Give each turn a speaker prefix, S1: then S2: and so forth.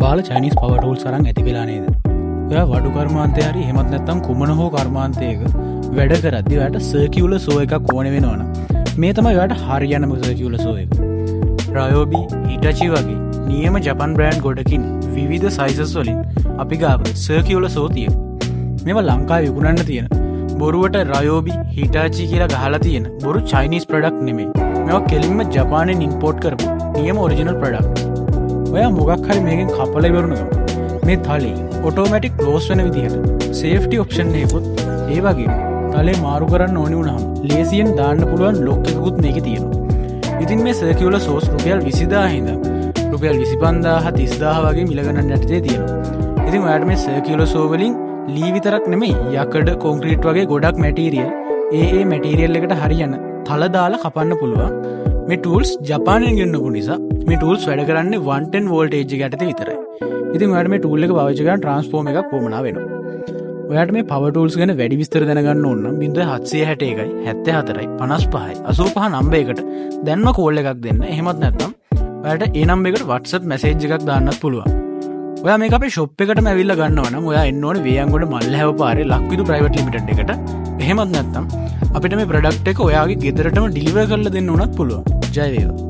S1: බාල Chinese power tools අරන් ඇති වෙලා නේද? ඔයා වඩු කර්මාන්තේ හරි එහෙමත් නැත්නම් කුමන හෝ කර්මාන්තයක වැඩ කරද්දී ඔයාට සර්කියුලර් සෝ එකක් ඕනේ වෙනවනම් මේ තමයි ඔයාට හරියනම සර්කියුලර් සෝ එක. රයෝබි, හිටචි වගේ නියම ජපන් බ්‍රෑන්ඩ් ගොඩකින් විවිධ සයිසස් වලින් අපි ගාව සර්කියුලර් සෝ තියෙනවා. මේවා ලංකාවේ විකුණන්න තියෙන බොරුවට රයෝබි, හිටචි කියලා ගහලා තියෙන බොරු චයිනීස් ප්‍රොඩක්ට් නෙමෙයි. මේවා කෙලින්ම ජපානයෙන් ඉම්පෝර්ට් කරපු නියම ඔරිජිනල් ප්‍රොඩක්ට්. ඔයා මොකක් හරි මේකෙන් කපලා ඉවරන ගමන් මේ තලේ ඔටෝමැටික් ක්ලෝස් වෙන විදිහට සේෆ්ටි ඔප්ෂන් එකකුත් ඒ වගේම තලේ මාරු කරන්න ඕනි වුණාම ලේසියෙන් දාන්න පුළුවන් ලොක් එකකුත් මේකේ තියෙනවා. ඉතින් මේ සර්කියුලර් සෝස් රුපියල් 20000 ඉඳන් රුපියල් 25000 30000 වගේ මිල ගණන් යටතේ තියෙනවා. ඉතින් ඔයාලට මේ සර්කියුලර් සෝ වලින් ලී විතරක් නෙමෙයි යකඩ කොන්ක්‍රීට් වගේ ගොඩක් මැටීරියල් ඒ මැටීරියල් එකට හරියන තල දාලා කපන්න පුළුවන්. මේ ටූල්ස් ජපානයෙන් ගෙන්නපු නිසා මේ ටූල්ස් වැඩ කරන්නේ 110 වෝල්ටේජ් එක යටතේ විතරයි. ඉතින් ඔයාලට මේ ටූල් එක පාවිච්චි කරන් ට්‍රාන්ස්ෆෝර්ම එකක් වොමනා වෙනවා. ඔයාලට මේ පවර් ටූල්ස් ගැන වැඩි විස්තර දැනගන්න ඕන නම් 0761යි 74යි 55යි 85 නම්බරයකට දැන්ම කෝල් එකක් දෙන්න. එහෙමත් නැත්නම් ඔයාලට ඒ නම්බරයකට WhatsApp මැසේජ් එකක් දාන්නත් පුළුවන්. ඔයා මේක අපේ ෂොප් එකටම ඇවිල්ලා ගන්නවා නම් ඔයා එන්න ඕනේ වේයන්ගොඩ මල්ලහැව පාරේ ලක්විදු ප්‍රයිවට් ලිමිටඩ් එකට. එහෙමත් නැත්නම් අපිට මේ ප්‍රොඩක්ට් එක ඔයාගේ ගෙදරටම ඩිලිවර් කරලා දෙන්න උනත් පුළුවන්. ජය වේවා.